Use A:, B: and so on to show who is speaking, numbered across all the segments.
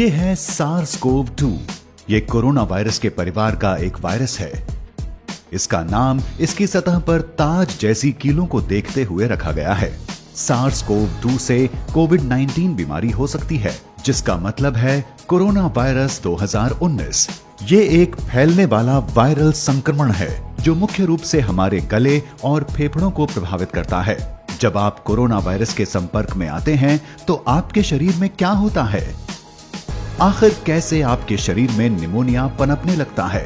A: ये है SARS-CoV-2। ये कोरोना वायरस के परिवार का एक वायरस है। इसका नाम इसकी सतह पर ताज जैसी कीलों को देखते हुए रखा गया है। SARS-CoV-2 से कोविड-19 बीमारी हो सकती है, जिसका मतलब है कोरोना वायरस 2019। ये एक फैलने वाला वायरल संक्रमण है जो मुख्य रूप से हमारे गले और फेफड़ों को प्रभावित करता है। जब आप कोरोना वायरस के संपर्क में आते हैं तो आपके शरीर में क्या होता है? आखिर कैसे आपके शरीर में निमोनिया पनपने लगता है?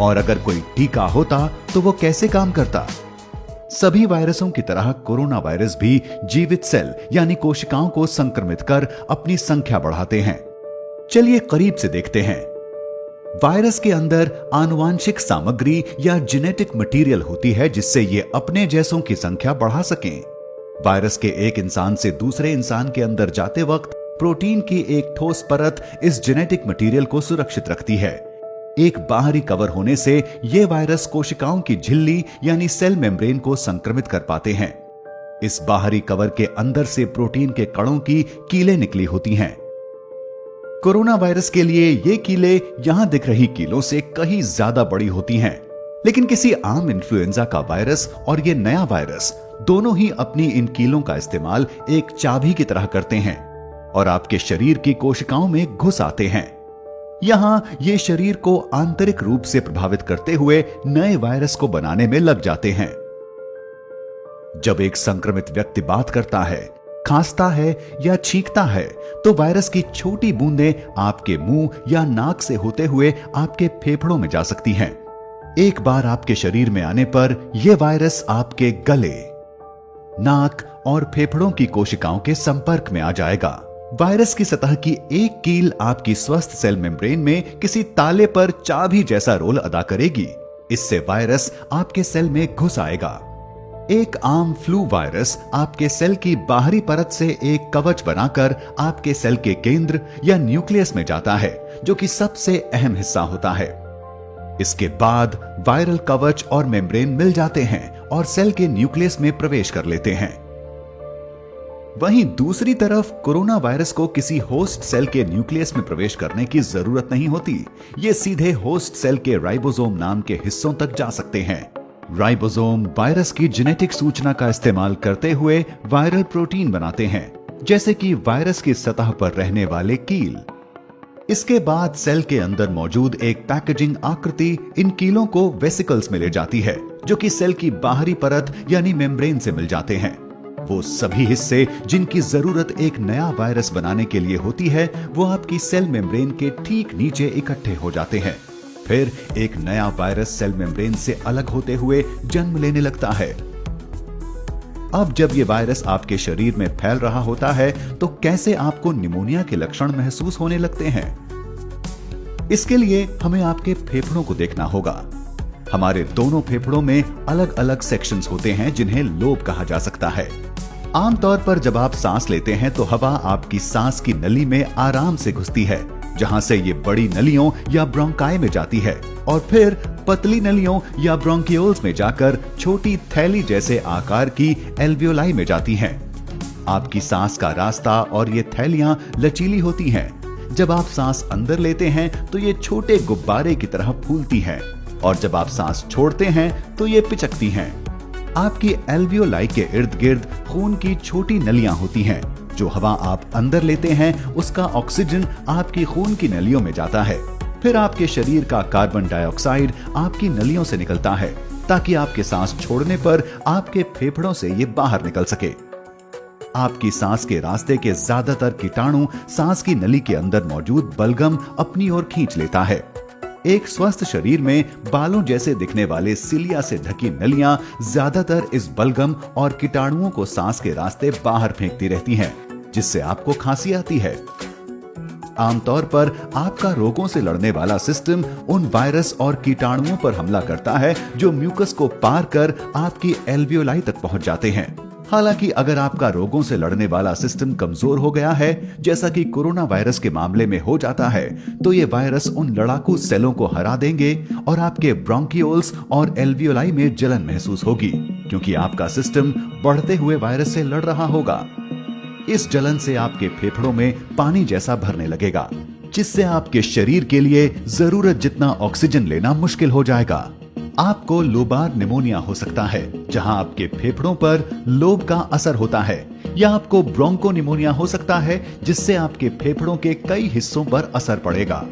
A: और अगर कोई टीका होता तो वो कैसे काम करता? सभी वायरसों की तरह कोरोना वायरस भी जीवित सेल यानी कोशिकाओं को संक्रमित कर अपनी संख्या बढ़ाते हैं। चलिए करीब से देखते हैं। वायरस के अंदर आनुवांशिक सामग्री या जेनेटिक मटेरियल होती है जिससे ये अपने जैसों की संख्या बढ़ा सकें। वायरस के एक इंसान से दूसरे इंसान के अंदर जाते वक्त प्रोटीन की एक ठोस परत इस जेनेटिक मटेरियल को सुरक्षित रखती है। एक बाहरी कवर होने से ये वायरस कोशिकाओं की झिल्ली यानी सेल मेम्ब्रेन को संक्रमित कर पाते हैं। इस बाहरी कवर के अंदर से प्रोटीन के कणों की कीलें निकली होती हैं। कोरोना वायरस के लिए ये कीलें यहां दिख रही कीलों से कहीं ज्यादा बड़ी होती हैं। लेकिन किसी आम इन्फ्लुएंजा का वायरस और ये नया वायरस दोनों ही अपनी इन कीलों का इस्तेमाल एक चाबी की तरह करते हैं और आपके शरीर की कोशिकाओं में घुस आते हैं। यहां ये शरीर को आंतरिक रूप से प्रभावित करते हुए नए वायरस को बनाने में लग जाते हैं। जब एक संक्रमित व्यक्ति बात करता है, खांसता है या छींकता है तो वायरस की छोटी बूंदें आपके मुंह या नाक से होते हुए आपके फेफड़ों में जा सकती हैं। एक बार आपके शरीर में आने पर यह वायरस आपके गले, नाक और फेफड़ों की कोशिकाओं के संपर्क में आ जाएगा। वायरस की सतह की एक कील आपकी स्वस्थ सेल मेम्ब्रेन में किसी ताले पर चाबी जैसा रोल अदा करेगी। इससे वायरस आपके सेल में घुस आएगा। एक आम फ्लू वायरस आपके सेल की बाहरी परत से एक कवच बनाकर आपके सेल के केंद्र या न्यूक्लियस में जाता है, जो कि सबसे अहम हिस्सा होता है। इसके बाद वायरल कवच और मेम्ब्रेन मिल जाते हैं और सेल के न्यूक्लियस में प्रवेश कर लेते हैं। वहीं दूसरी तरफ कोरोना वायरस को किसी होस्ट सेल के न्यूक्लियस में प्रवेश करने की जरूरत नहीं होती। ये सीधे होस्ट सेल के राइबोसोम नाम के हिस्सों तक जा सकते हैं। राइबोसोम वायरस की जेनेटिक सूचना का इस्तेमाल करते हुए वायरल प्रोटीन बनाते हैं, जैसे कि वायरस की सतह पर रहने वाले कील। इसके बाद सेल के अंदर मौजूद एक पैकेजिंग आकृति इन कीलों को वेसिकल्स में ले जाती है, जो कि सेल की बाहरी परत यानी मेम्ब्रेन से मिल जाते हैं। वो सभी हिस्से जिनकी जरूरत एक नया वायरस बनाने के लिए होती है, वो आपकी सेल मेम्ब्रेन के ठीक नीचे इकट्ठे हो जाते हैं। फिर एक नया वायरस सेल मेम्ब्रेन से अलग होते हुए जन्म लेने लगता है। अब जब ये वायरस आपके शरीर में फैल रहा होता है तो कैसे आपको निमोनिया के लक्षण महसूस होने लगते हैं? इसके लिए हमें आपके फेफड़ों को देखना होगा। हमारे दोनों फेफड़ों में अलग अलग सेक्शंस होते हैं जिन्हें लोब कहा जा सकता है। आमतौर पर जब आप सांस लेते हैं तो हवा आपकी सांस की नली में आराम से घुसती है, जहां से ये बड़ी नलियों या ब्रोंकाई में जाती है और फिर पतली नलियों या ब्रोंकियोल्स में जाकर छोटी थैली जैसे आकार की एल्वियोलाई में जाती हैं। आपकी सांस का रास्ता और ये थैलियां लचीली होती हैं। जब आप सांस अंदर लेते हैं तो ये छोटे गुब्बारे की तरह फूलती हैं और जब आप सांस छोड़ते हैं तो ये पिचकती हैं। आपकी एल्वियोलाई के इर्द गिर्द खून की छोटी नलियां होती हैं। जो हवा आप अंदर लेते हैं उसका ऑक्सीजन आपकी खून की नलियों में जाता है। फिर आपके शरीर का कार्बन डाइऑक्साइड आपकी नलियों से निकलता है ताकि आपके सांस छोड़ने पर आपके फेफड़ों से ये बाहर निकल सके। आपकी सांस के रास्ते के ज्यादातर कीटाणु सांस की नली के अंदर मौजूद बलगम अपनी ओर खींच लेता है। एक स्वस्थ शरीर में बालों जैसे दिखने वाले सिलिया से ढकी नलियां ज्यादातर इस बलगम और कीटाणुओं को सांस के रास्ते बाहर फेंकती रहती हैं, जिससे आपको खांसी आती है। आमतौर पर आपका रोगों से लड़ने वाला सिस्टम उन वायरस और कीटाणुओं पर हमला करता है जो म्यूकस को पार कर आपकी एल्वियोलाई तक पहुंच जाते हैं। हालांकि अगर आपका रोगों से लड़ने वाला सिस्टम कमजोर हो गया है, जैसा कि कोरोना वायरस के मामले में हो जाता है, तो ये वायरस उन लड़ाकू सेलों को हरा देंगे और आपके ब्रोंकियोल्स और एल्वियोलाई में जलन महसूस होगी, क्योंकि आपका सिस्टम बढ़ते हुए वायरस से लड़ रहा होगा। इस जलन से आपके फेफड़ों में पानी जैसा भरने लगेगा, जिससे आपके शरीर के लिए जरूरत जितना ऑक्सीजन लेना मुश्किल हो जाएगा। आपको लोबार निमोनिया हो सकता है, जहां आपके फेफड़ों पर लोब का असर होता है, या आपको ब्रोंको निमोनिया हो सकता है, जिससे आपके फेफड़ों के कई हिस्सों पर असर पड़ेगा।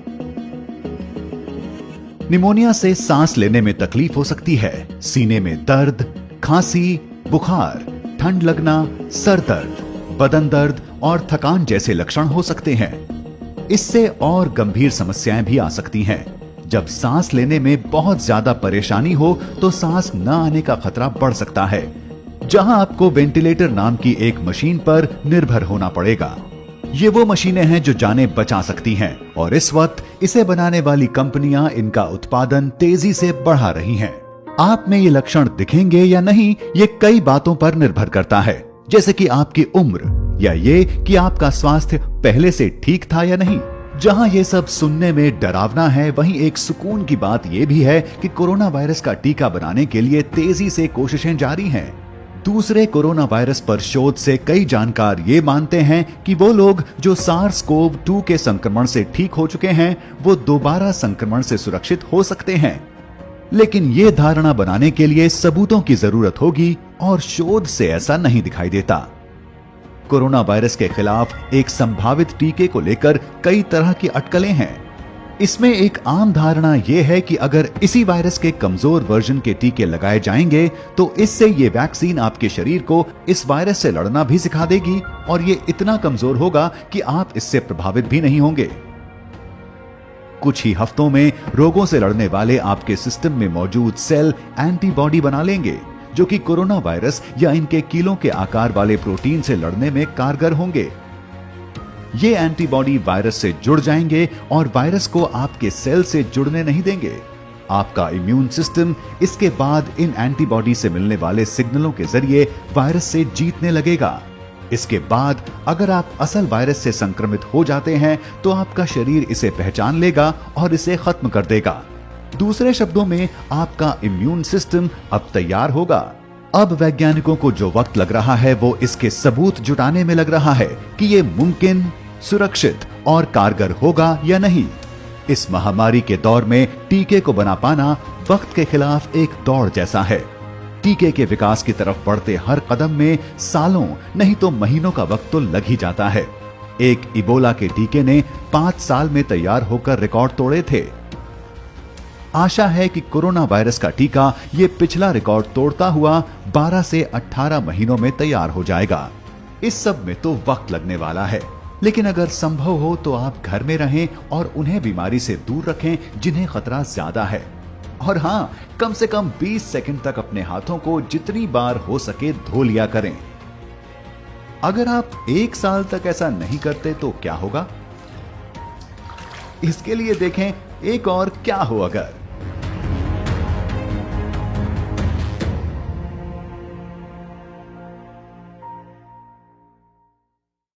A: निमोनिया से सांस लेने में तकलीफ हो सकती है, सीने में दर्द, खांसी, बुखार, ठंड लगना, सर दर्द, बदन दर्द और थकान जैसे लक्षण हो सकते हैं। इससे और गंभीर समस्याएं भी आ सकती हैं। जब सांस लेने में बहुत ज्यादा परेशानी हो तो सांस न आने का खतरा बढ़ सकता है, जहां आपको वेंटिलेटर नाम की एक मशीन पर निर्भर होना पड़ेगा। ये वो मशीनें हैं जो जानें बचा सकती हैं, और इस वक्त इसे बनाने वाली कंपनियां इनका उत्पादन तेजी से बढ़ा रही हैं। आप में ये लक्षण दिखेंगे या नहीं, ये कई बातों पर निर्भर करता है, जैसे कि आपकी उम्र या ये कि आपका स्वास्थ्य पहले से ठीक था या नहीं। जहां ये सब सुनने में डरावना है, वहीं एक सुकून की बात यह भी है कि कोरोना वायरस का टीका बनाने के लिए तेजी से कोशिशें जारी हैं। दूसरे कोरोना वायरस पर शोध से कई जानकार ये मानते हैं कि वो लोग जो SARS-CoV-2 के संक्रमण से ठीक हो चुके हैं, वो दोबारा संक्रमण से सुरक्षित हो सकते हैं। लेकिन ये धारणा बनाने के लिए सबूतों की जरूरत होगी, और शोध से ऐसा नहीं दिखाई देता। कोरोना वायरस के खिलाफ एक संभावित टीके को लेकर कई तरह की अटकलें हैं। इसमें एक आम धारणा यह है कि अगर इसी वायरस के कमजोर वर्जन के टीके लगाए जाएंगे तो इससे ये वैक्सीन आपके शरीर को इस वायरस से लड़ना भी सिखा देगी, और ये इतना कमजोर होगा कि आप इससे प्रभावित भी नहीं होंगे। कुछ ही हफ्तों में रोगों से लड़ने वाले आपके सिस्टम में मौजूद सेल एंटीबॉडी बना लेंगे, जो कि कोरोना वायरस या इनके कीलों के आकार वाले प्रोटीन से लड़ने में कारगर होंगे। ये एंटीबॉडी वायरस से जुड़ जाएंगे और वायरस को आपके सेल से जुड़ने नहीं देंगे। आपका इम्यून सिस्टम इसके बाद इन एंटीबॉडी से मिलने वाले सिग्नलों के जरिए वायरस से जीतने लगेगा। इसके बाद अगर आप असल वायरस से संक्रमित हो जाते हैं तो आपका शरीर इसे पहचान लेगा और इसे खत्म कर देगा। दूसरे शब्दों में, आपका इम्यून सिस्टम अब तैयार होगा। अब वैज्ञानिकों को जो वक्त लग रहा है वो इसके सबूत जुटाने में लग रहा है कि ये मुमकिन, सुरक्षित और कारगर होगा या नहीं। इस महामारी के दौर में टीके को बना पाना वक्त के खिलाफ एक दौड़ जैसा है। टीके के विकास की तरफ बढ़ते हर कदम में सालों नहीं तो महीनों का वक्त तो लग ही जाता है। एक इबोला के टीके ने 5 साल में तैयार होकर रिकॉर्ड तोड़े थे। आशा है कि कोरोना वायरस का टीका ये पिछला रिकॉर्ड तोड़ता हुआ 12 से 18 महीनों में तैयार हो जाएगा। इस सब में तो वक्त लगने वाला है, लेकिन अगर संभव हो तो आप घर में रहें और उन्हें बीमारी से दूर रखें जिन्हें खतरा ज्यादा है। और हाँ, कम से कम 20 सेकंड तक अपने हाथों को जितनी बार हो सके धो लिया करें। अगर आप 1 साल तक ऐसा नहीं करते तो क्या होगा? इसके लिए देखें एक और क्या हो अगर।